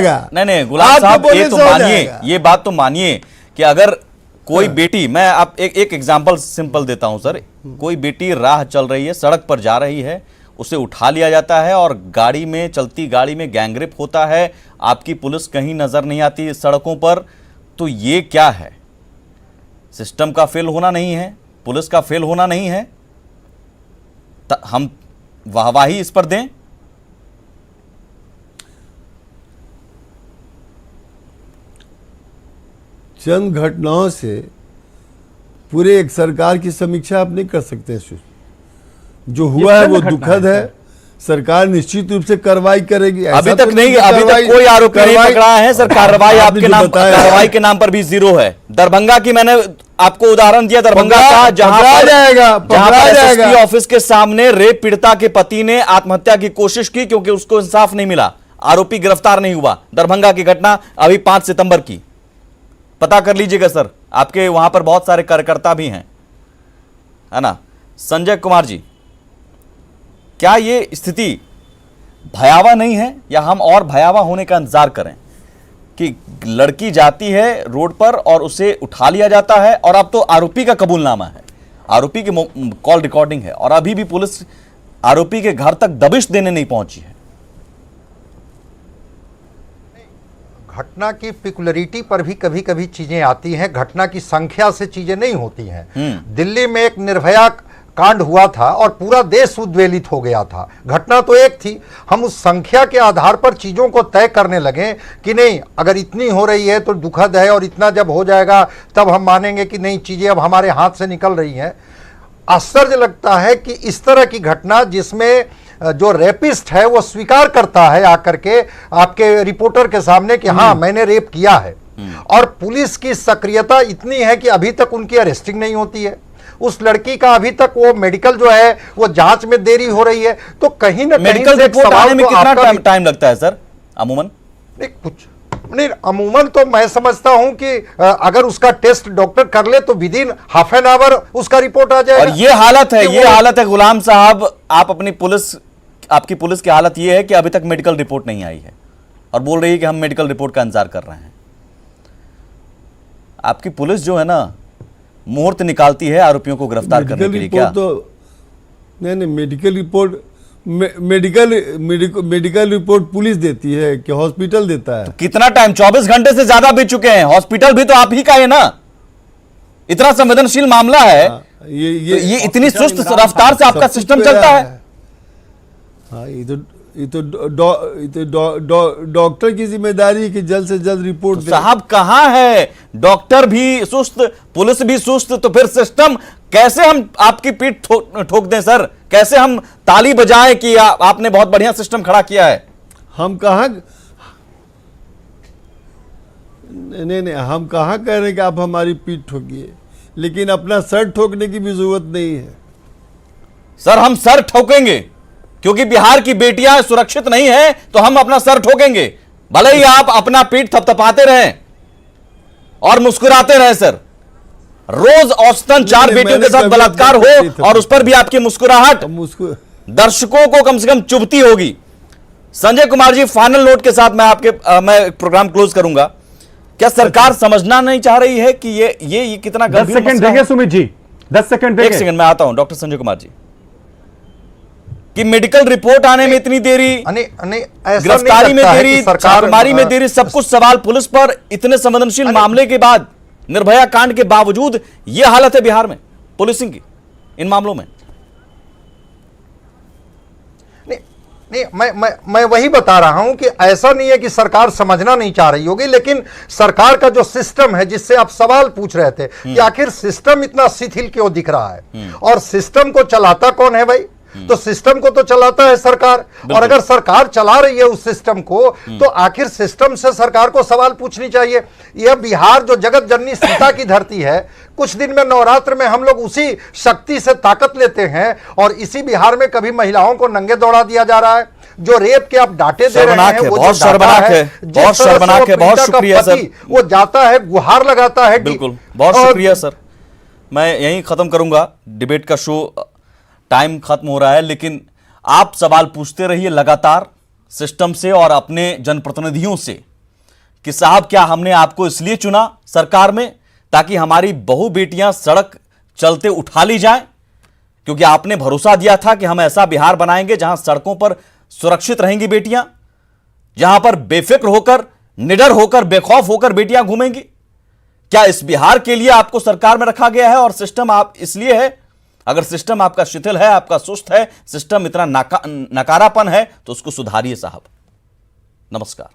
जाएगा। नहीं गुलाम साहब, ये तो मानिए, ये बात तो मानिए कि अगर कोई बेटी, मैं आप एक एग्जांपल सिंपल देता हूं सर, कोई बेटी राह चल रही है, सड़क पर जा रही है, उसे उठा लिया जाता है और गाड़ी में, चलती गाड़ी में गैंगरेप होता है, आपकी पुलिस कहीं नजर नहीं आती सड़कों पर, तो ये क्या है? सिस्टम का फेल होना नहीं है, पुलिस का फेल होना नहीं है? हम वाहवाही इस पर दें? चंद घटनाओं से पूरे एक सरकार की समीक्षा आप नहीं कर सकते। जो हुआ है वो दुखद है। सरकार निश्चित रूप से कार्रवाई करेगी। अभी तक नहीं, अभी तक कोई आरोपी नहीं पकड़ा है सर। कार्रवाई आपके नाम, कार्रवाई के नाम पर भी जीरो है। दरभंगा की मैंने आपको उदाहरण दिया, दरभंगा का, जहां एसएसपी ऑफिस के सामने रेप पीड़िता के पति ने आत्महत्या की कोशिश की क्योंकि उसको इंसाफ नहीं मिला, आरोपी गिरफ्तार नहीं हुआ। दरभंगा की घटना अभी 5 सितंबर की, पता कर लीजिएगा सर, आपके वहां पर बहुत सारे कार्यकर्ता भी हैं, है ना। संजय कुमार जी, क्या ये स्थिति भयावह नहीं है, या हम और भयावह होने का इंतजार करें कि लड़की जाती है रोड पर और उसे उठा लिया जाता है, और अब तो आरोपी का कबूलनामा है, आरोपी की कॉल रिकॉर्डिंग है, और अभी भी पुलिस आरोपी के घर तक दबिश देने नहीं पहुंची है? घटना की पिकुलरिटी पर भी कभी कभी चीजें आती हैं, घटना की संख्या से चीजें नहीं होती हैं। दिल्ली में एक निर्भया कांड हुआ था और पूरा देश उद्वेलित हो गया था। घटना तो एक थी, हम उस संख्या के आधार पर चीजों को तय करने लगे कि नहीं, अगर इतनी हो रही है तो दुखद है, और इतना जब हो जाएगा तब हम मानेंगे कि नहीं, चीजें अब हमारे हाथ से निकल रही हैं। आश्चर्य लगता है कि इस तरह की घटना जिसमें जो रेपिस्ट है वो स्वीकार करता है आकर के आपके रिपोर्टर के सामने कि हाँ मैंने रेप किया है, और पुलिस की सक्रियता इतनी है कि अभी तक उनकी अरेस्टिंग नहीं होती है। उस लड़की का अभी तक वो मेडिकल जो है वो जांच में देरी हो रही है। तो कहीं ना मेडिकल रिपोर्ट आने में कितना टाइम लगता है सर अमूमन? नहीं, अमूमन तो मैं समझता हूं कि अगर उसका टेस्ट डॉक्टर कर ले तो with in half an hour उसका रिपोर्ट आ जाएगा। और ये हालत है गुलाम साहब, आप अपनी पुलिस, आपकी पुलिस की हालत ये है कि अभी तक मेडिकल रिपोर्ट नहीं आई है और बोल रही है कि हम मेडिकल रिपोर्ट का इंतजार कर रहे हैं। आपकी पुलिस जो है ना, मुहूर्त निकालती है आरोपियों को गिरफ्तार करने के लिए क्या? तो नहीं, medical report medical report police देती है कि हॉस्पिटल देता है? तो कितना टाइम? 24 घंटे से ज्यादा बीत चुके हैं, हॉस्पिटल भी तो आप ही का है ना। इतना संवेदनशील मामला है, ये इतनी सुस्त रफ्तार से आपका सिस्टम चलता है। हाँ, ये तो डॉक्टर की जिम्मेदारी है कि जल्द से जल्द रिपोर्ट दे। साहब कहां है, डॉक्टर भी सुस्त, पुलिस भी सुस्त, तो फिर सिस्टम कैसे हम आपकी पीठ ठोक दें सर? कैसे हम ताली बजाएं कि आपने बहुत बढ़िया सिस्टम खड़ा किया है? हम कहां नहीं, हम कहां कह रहे हैं कि आप हमारी पीठ ठोकिए, लेकिन अपना सर ठोकने की भी जरूरत नहीं है। सर हम सर ठोकेंगे क्योंकि बिहार की बेटियां सुरक्षित नहीं है, तो हम अपना सर ठोकेंगे, भले ही आप अपना पीठ थपथपाते रहें और मुस्कुराते रहें। सर रोज औसतन 4 बेटियों के साथ बलात्कार हो और उस पर भी आपकी मुस्कुराहट दर्शकों को कम से कम चुभती होगी। संजय कुमार जी, फाइनल नोट के साथ मैं प्रोग्राम क्लोज करूंगा। क्या सरकार समझना नहीं चाह रही है कि ये कितना गंभीर? 10 सेकंड देंगे सुमित जी, 10 सेकंड देंगे। 1 सेकंड मैं आता हूं डॉक्टर संजय कुमार जी, कि मेडिकल रिपोर्ट आने में इतनी देरी, गिरफ्तारी में देरी, छापेमारी में देरी, सब कुछ सवाल पुलिस पर। इतने संवेदनशील मामले के बाद, निर्भया कांड के बावजूद यह हालत है बिहार में पुलिसिंग की इन मामलों में। नहीं, मैं वही बता रहा हूं कि ऐसा नहीं है कि सरकार समझना नहीं चाह रही होगी, लेकिन सरकार का जो सिस्टम है, जिससे आप सवाल पूछ रहे थे कि आखिर सिस्टम इतना शिथिल क्यों दिख रहा है, और सिस्टम को चलाता कौन है भाई? तो सिस्टम को तो चलाता है सरकार, और अगर सरकार चला रही है उस सिस्टम को, तो आखिर सिस्टम से सरकार को सवाल पूछनी चाहिए। यह बिहार जो जगत जननी सीता की धरती है, कुछ दिन में नवरात्र में हम लोग उसी शक्ति से ताकत लेते हैं, और इसी बिहार में कभी महिलाओं को नंगे दौड़ा दिया जा रहा है। जो रेप के आप डांटे दे रहे हैं, वो बहुत शर्मनाक है, बहुत शर्मनाक है। बहुत शुक्रिया सर, वो जाता है, गुहार लगाता है। बिल्कुल, बहुत शुक्रिया सर। मैं यहीं खत्म करूंगा, डिबेट का शो टाइम खत्म हो रहा है, लेकिन आप सवाल पूछते रहिए लगातार सिस्टम से और अपने जनप्रतिनिधियों से। कि साहब क्या हमने आपको इसलिए चुना सरकार में ताकि हमारी बहु बेटियां सड़क चलते उठा ली जाएं, क्योंकि आपने भरोसा दिया था कि हम ऐसा बिहार बनाएंगे जहां सड़कों पर सुरक्षित रहेंगी बेटियां, जहां पर बेफिक्र होकर, निडर होकर, बेखौफ होकर बेटियां घूमेंगी। क्या इस बिहार के लिए आपको सरकार में रखा गया है और सिस्टम आप इसलिए है? अगर सिस्टम आपका शिथिल है, आपका सुस्त है, सिस्टम इतना नकारापन है, तो उसको सुधारिए साहब। नमस्कार।